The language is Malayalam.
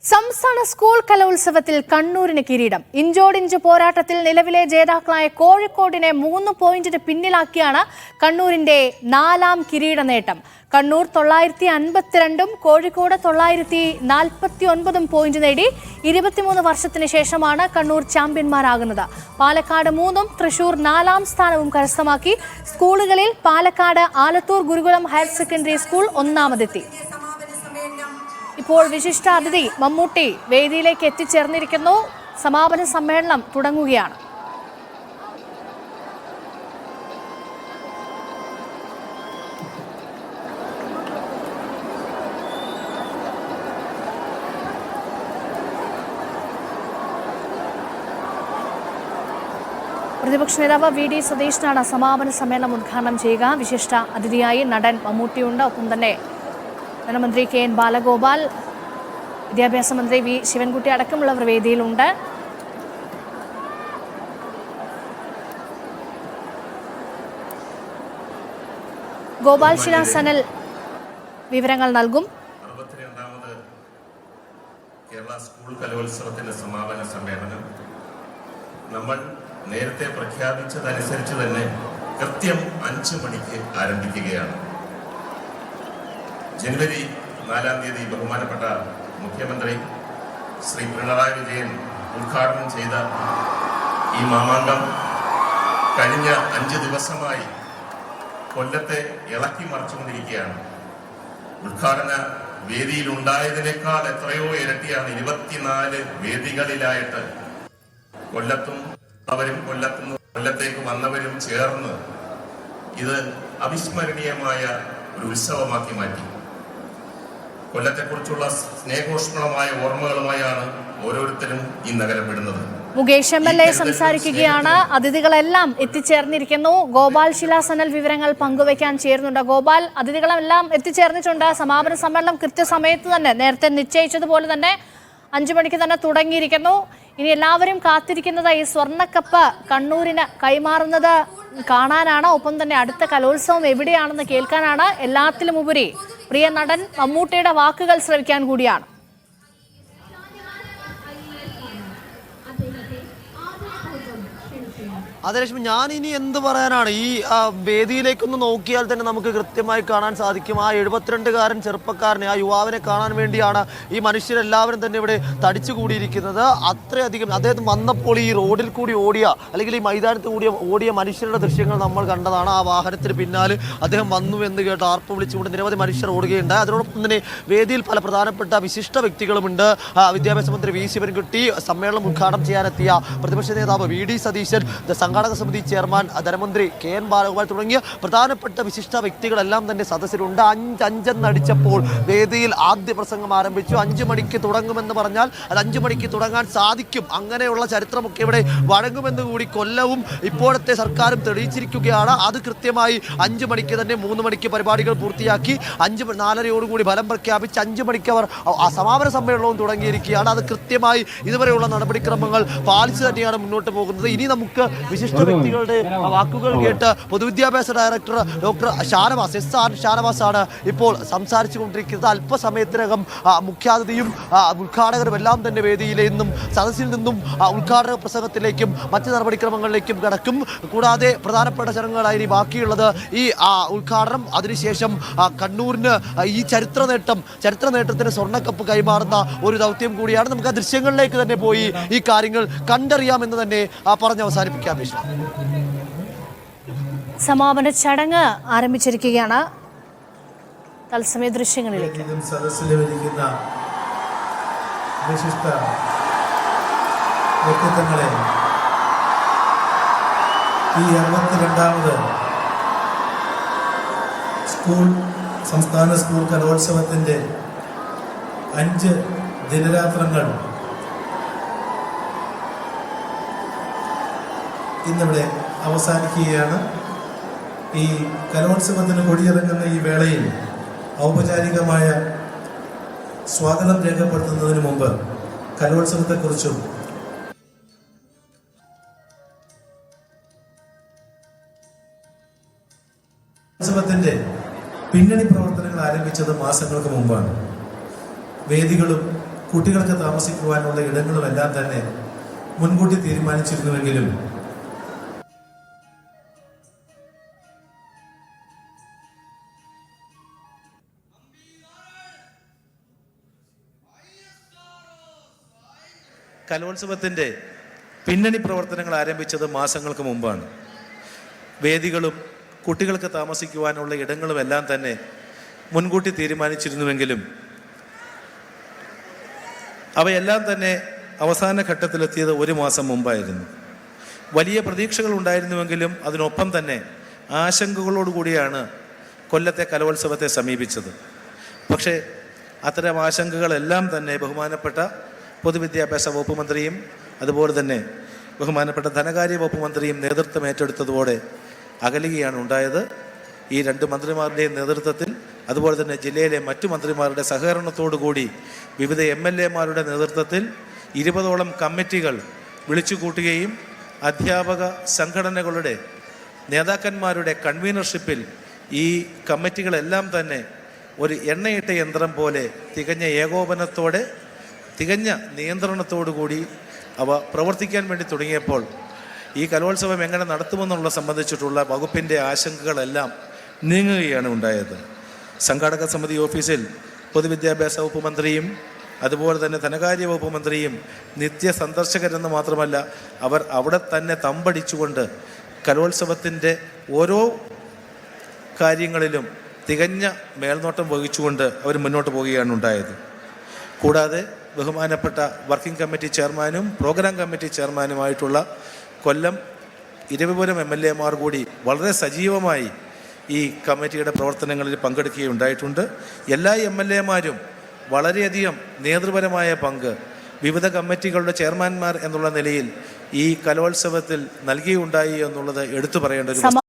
സംസ്ഥാന സ്കൂൾ കലോത്സവത്തിൽ കണ്ണൂരിന് കിരീടം. ഇഞ്ചോടിഞ്ച് പോരാട്ടത്തിൽ നിലവിലെ ജേതാക്കളായ കോഴിക്കോടിനെ 3 പോയിന്റിന് പിന്നിലാക്കിയാണ് കണ്ണൂരിന്റെ 4ാം കിരീട നേട്ടം. കണ്ണൂർ 952ഉം കോഴിക്കോട് 949ഉം പോയിന്റ് നേടി 23 വർഷത്തിന് ശേഷമാണ് കണ്ണൂർ ചാമ്പ്യന്മാരാകുന്നത്. പാലക്കാട് 3ഉം തൃശൂർ 4ാം സ്ഥാനവും കരസ്ഥമാക്കി. സ്കൂളുകളിൽ പാലക്കാട് ആലത്തൂർ ഗുരുകുലം ഹയർ സെക്കൻഡറി സ്കൂൾ ഒന്നാമതെത്തി. ഇപ്പോൾ വിശിഷ്ട അതിഥി മമ്മൂട്ടി വേദിയിലേക്ക് എത്തിച്ചേർന്നിരിക്കുന്നു. സമാപന സമ്മേളനം തുടങ്ങുകയാണ്. പ്രതിപക്ഷ നേതാവ് വി ഡി സതീശനാണ് സമാപന സമ്മേളനം ഉദ്ഘാടനം ചെയ്യുക. വിശിഷ്ട അതിഥിയായി നടൻ മമ്മൂട്ടിയുണ്ട്. ഒപ്പം തന്നെ ധനമന്ത്രി കെ എൻ ബാലഗോപാൽ, വിദ്യാഭ്യാസ മന്ത്രി വി ശിവൻകുട്ടി അടക്കമുള്ളവർ വേദിയിലുണ്ട്. ഗോപാൽ ശിലാസനൽ വിവരങ്ങൾ നൽകും. 62ാമത് കേരള സ്കൂൾ കലോത്സവത്തിന്റെ സമാപന സമ്മേളനം നമ്മൾ നേരത്തെ പ്രഖ്യാപിച്ചതനുസരിച്ച് തന്നെ കൃത്യം 5 മണിക്ക് ആരംഭിക്കുകയാണ്. ജനുവരി 4-ാം തീയതി ബഹുമാനപ്പെട്ട മുഖ്യമന്ത്രി ശ്രീ പിണറായി വിജയൻ ഉദ്ഘാടനം ചെയ്ത ഈ മാമാങ്കം കഴിഞ്ഞ 5 ദിവസമായി കൊല്ലത്തെ ഇളക്കി മറിച്ചുകൊണ്ടിരിക്കുകയാണ്. ഉദ്ഘാടന വേദിയിലുണ്ടായതിനേക്കാൾ എത്രയോ ഇരട്ടിയാണ് 24 വേദികളിലായിട്ട് കൊല്ലത്തും അവരും കൊല്ലത്തേക്ക് വന്നവരും ചേർന്ന് ഇത് അവിസ്മരണീയമായ ഒരു ഉത്സവമാക്കി മാറ്റി. കൊല്ലത്തെക്കുറിച്ചുള്ള സ്നേഹോഷ്മളമായ ഓർമ്മകളുമായാണ് ഓരോരുത്തരും ഈ നഗരം വിടുന്നത്. മുകേഷ് MLA സംസാരിക്കുകയാണ്. അതിഥികളെല്ലാം എത്തിച്ചേർന്നിരിക്കുന്നു. ഗോപാൽ ശിലാസനൽ വിവരങ്ങൾ പങ്കുവയ്ക്കാൻ ചേരുന്നുണ്ട്. ഗോപാൽ, അതിഥികളെല്ലാം എത്തിച്ചേർന്നിട്ടുണ്ട്. സമാപന സമ്മേളനം കൃത്യസമയത്ത് തന്നെ നേരത്തെ നിശ്ചയിച്ചതുപോലെ തന്നെ 5 മണിക്ക് തന്നെ തുടങ്ങിയിരിക്കുന്നു. ഇനി എല്ലാവരും കാത്തിരിക്കുന്നത് ഈ സ്വർണ്ണക്കപ്പ് കണ്ണൂരിന് കൈമാറുന്നത് കാണാനാണ്. ഒപ്പം തന്നെ അടുത്ത കലോത്സവം എവിടെയാണെന്ന് കേൾക്കാനാണ്. എല്ലാത്തിലും ഉപരി പ്രിയ നടൻ മമ്മൂട്ടിയുടെ വാക്കുകൾ ശ്രവിക്കാൻ കൂടിയാണ്. അതെ ലക്ഷ്മി, ഞാൻ ഇനി എന്ത് പറയാനാണ്? ഈ വേദിയിലേക്കൊന്ന് നോക്കിയാൽ തന്നെ നമുക്ക് കൃത്യമായി കാണാൻ സാധിക്കും. ആ 72കാരൻ ചെറുപ്പക്കാരനെ, ആ യുവാവിനെ കാണാൻ വേണ്ടിയാണ് ഈ മനുഷ്യരെല്ലാവരും തന്നെ ഇവിടെ തടിച്ചു കൂടിയിരിക്കുന്നത്. അത്രയധികം അദ്ദേഹം വന്നപ്പോൾ ഈ റോഡിൽ കൂടി ഓടിയ, അല്ലെങ്കിൽ ഈ മൈതാനത്ത് കൂടി ഓടിയ മനുഷ്യരുടെ ദൃശ്യങ്ങൾ നമ്മൾ കണ്ടതാണ്. ആ വാഹനത്തിന് പിന്നാലെ അദ്ദേഹം വന്നു എന്ന് കേട്ട് ആർപ്പ് വിളിച്ചുകൊണ്ട് നിരവധി മനുഷ്യർ ഓടുകയുണ്ട്. അതിനോടൊപ്പം തന്നെ വേദിയിൽ പല പ്രധാനപ്പെട്ട വിശിഷ്ട വ്യക്തികളുമുണ്ട്. വിദ്യാഭ്യാസ മന്ത്രി വി ശിവൻകുട്ടി, സമ്മേളനം ഉദ്ഘാടനം ചെയ്യാനെത്തിയ പ്രതിപക്ഷ നേതാവ് വി ഡി സതീശൻ, സംഘാടക സമിതി ചെയർമാൻ ധനമന്ത്രി കെ എൻ ബാലഗോപാൽ തുടങ്ങിയ പ്രധാനപ്പെട്ട വിശിഷ്ട വ്യക്തികളെല്ലാം തന്നെ സദസ്സിലുണ്ട്. 5 അടിച്ചപ്പോൾ വേദിയിൽ ആദ്യ പ്രസംഗം ആരംഭിച്ചു. 5 മണിക്ക് തുടങ്ങുമെന്ന് പറഞ്ഞാൽ അത് 5 മണിക്ക് തുടങ്ങാൻ സാധിക്കും. അങ്ങനെയുള്ള ചരിത്രമൊക്കെ ഇവിടെ വഴങ്ങുമെന്ന് കൂടി കൊല്ലവും ഇപ്പോഴത്തെ സർക്കാരും തെളിയിച്ചിരിക്കുകയാണ്. അത് കൃത്യമായി 5 മണിക്ക് തന്നെ 3 മണിക്ക് പരിപാടികൾ പൂർത്തിയാക്കി 4:30 ഫലം പ്രഖ്യാപിച്ച് 5 മണിക്ക് അവർ സമാപന സമ്മേളനവും തുടങ്ങിയിരിക്കുകയാണ്. അത് കൃത്യമായി ഇതുവരെയുള്ള നടപടിക്രമങ്ങൾ പാലിച്ചു തന്നെയാണ് മുന്നോട്ട് പോകുന്നത്. ഇനി നമുക്ക് വിശിഷ്ട വ്യക്തികളുടെ വാക്കുകൾ കേട്ട് പൊതുവിദ്യാഭ്യാസ director doctor Shanavas, SR Shanavas ആണ് ഇപ്പോൾ സംസാരിച്ചു കൊണ്ടിരിക്കുന്നത്. അല്പസമയത്തിനകം മുഖ്യാതിഥിയും ഉദ്ഘാടകരും എല്ലാം തന്നെ വേദിയിലെ നിന്നും സദസ്സിൽ നിന്നും ഉദ്ഘാടക പ്രസംഗത്തിലേക്കും മറ്റ് നടപടിക്രമങ്ങളിലേക്കും കടക്കും. കൂടാതെ പ്രധാനപ്പെട്ട ചടങ്ങുകളായി ബാക്കിയുള്ളത് ഈ ഉദ്ഘാടനം, അതിനുശേഷം കണ്ണൂരിന് ഈ ചരിത്ര നേട്ടത്തിന് സ്വർണ്ണക്കപ്പ് കൈമാറുന്ന ഒരു ദൗത്യം കൂടിയാണ്. നമുക്ക് ആ ദൃശ്യങ്ങളിലേക്ക് തന്നെ പോയി ഈ കാര്യങ്ങൾ കണ്ടറിയാമെന്ന് തന്നെ പറഞ്ഞ് അവസാനിപ്പിക്കാം. സമാപന ചടങ്ങ് ആരംഭിച്ചിരിക്കുകയാണ്. തത്സമയ ദൃശ്യങ്ങളിലേക്ക് സദസ്സിലിരിക്കുന്ന വിശിഷ്ട വ്യക്തിത്വങ്ങളെ, ഈ 62ാമത് സംസ്ഥാന സ്കൂൾ കലോത്സവത്തിൻ്റെ 5 ദിനരാത്രങ്ങൾ ഇന്നിവിടെ അവസാനിക്കുകയാണ്. ഈ കലോത്സവത്തിന് കൊടിയിറങ്ങുന്ന ഈ വേളയിൽ ഔപചാരികമായ സ്വാഗതം രേഖപ്പെടുത്തുന്നതിന് മുമ്പ് കലോത്സവത്തെക്കുറിച്ചും ഉത്സവത്തിന്റെ പിന്നണി പ്രവർത്തനങ്ങൾ ആരംഭിച്ചത് മാസങ്ങൾക്ക് മുമ്പാണ്. വേദികളും കുട്ടികൾക്ക് താമസിക്കുവാനുള്ള ഇടങ്ങളുമെല്ലാം തന്നെ മുൻകൂട്ടി തീരുമാനിച്ചിരുന്നുവെങ്കിലും കലോത്സവത്തിൻ്റെ പിന്നണി പ്രവർത്തനങ്ങൾ ആരംഭിച്ചത് മാസങ്ങൾക്ക് മുമ്പാണ്. വേദികളും കുട്ടികൾക്ക് താമസിക്കുവാനുള്ള ഇടങ്ങളുമെല്ലാം തന്നെ മുൻകൂട്ടി തീരുമാനിച്ചിരുന്നുവെങ്കിലും അവയെല്ലാം തന്നെ അവസാന ഘട്ടത്തിലെത്തിയത് ഒരു മാസം മുമ്പായിരുന്നു. വലിയ പ്രതീക്ഷകൾ ഉണ്ടായിരുന്നുവെങ്കിലും അതിനൊപ്പം തന്നെ ആശങ്കകളോടുകൂടിയാണ് കൊല്ലത്തെ കലോത്സവത്തെ സമീപിച്ചത്. പക്ഷേ അത്തരം ആശങ്കകളെല്ലാം തന്നെ ബഹുമാനപ്പെട്ട പൊതുവിദ്യാഭ്യാസ വകുപ്പ് മന്ത്രിയും അതുപോലെ തന്നെ ബഹുമാനപ്പെട്ട ധനകാര്യ വകുപ്പ് മന്ത്രിയും നേതൃത്വം ഏറ്റെടുത്തതോടെ അകലുകയാണ് ഉണ്ടായത്. ഈ രണ്ട് മന്ത്രിമാരുടെയും നേതൃത്വത്തിൽ അതുപോലെ തന്നെ ജില്ലയിലെ മറ്റു മന്ത്രിമാരുടെ സഹകരണത്തോടുകൂടി വിവിധ MLA-മാരുടെ നേതൃത്വത്തിൽ 20ഓളം കമ്മിറ്റികൾ വിളിച്ചു കൂട്ടുകയും അധ്യാപക സംഘടനകളുടെ നേതാക്കന്മാരുടെ കൺവീനർഷിപ്പിൽ ഈ കമ്മിറ്റികളെല്ലാം തന്നെ ഒരു എണ്ണയിട്ട യന്ത്രം പോലെ തികഞ്ഞ ഏകോപനത്തോടെ തികഞ്ഞ നിയന്ത്രണത്തോടുകൂടി അവ പ്രവർത്തിക്കാൻ വേണ്ടി തുടങ്ങിയപ്പോൾ ഈ കലോത്സവം എങ്ങനെ നടത്തുമെന്നുള്ളത് സംബന്ധിച്ചിട്ടുള്ള വകുപ്പിൻ്റെ ആശങ്കകളെല്ലാം നീങ്ങുകയാണ് ഉണ്ടായത്. സംഘാടക സമിതി ഓഫീസിൽ പൊതുവിദ്യാഭ്യാസ വകുപ്പ് മന്ത്രിയും അതുപോലെ തന്നെ ധനകാര്യ വകുപ്പ് മന്ത്രിയും നിത്യ സന്ദർശകരെന്ന് മാത്രമല്ല അവർ അവിടെ തന്നെ തമ്പടിച്ചുകൊണ്ട് കലോത്സവത്തിൻ്റെ ഓരോ കാര്യങ്ങളിലും തികഞ്ഞ മേൽനോട്ടം വഹിച്ചുകൊണ്ട് അവർ മുന്നോട്ട് പോവുകയാണ് ഉണ്ടായത്. കൂടാതെ ബഹുമാനപ്പെട്ട വർക്കിംഗ് കമ്മിറ്റി ചെയർമാനും പ്രോഗ്രാം കമ്മിറ്റി ചെയർമാനുമായിട്ടുള്ള കൊല്ലം ഇരവിപുരം MLA-മാർ കൂടി വളരെ സജീവമായി ഈ കമ്മിറ്റിയുടെ പ്രവർത്തനങ്ങളിൽ പങ്കെടുക്കുകയുണ്ടായിട്ടുണ്ട്. എല്ലാ MLA-മാരും വളരെയധികം നേതൃപരമായ പങ്ക് വിവിധ കമ്മിറ്റികളുടെ ചെയർമാൻമാർ എന്നുള്ള നിലയിൽ ഈ കലോത്സവത്തിൽ നൽകിയുണ്ടായി എന്നുള്ളത് എടുത്തു പറയേണ്ട ഒരു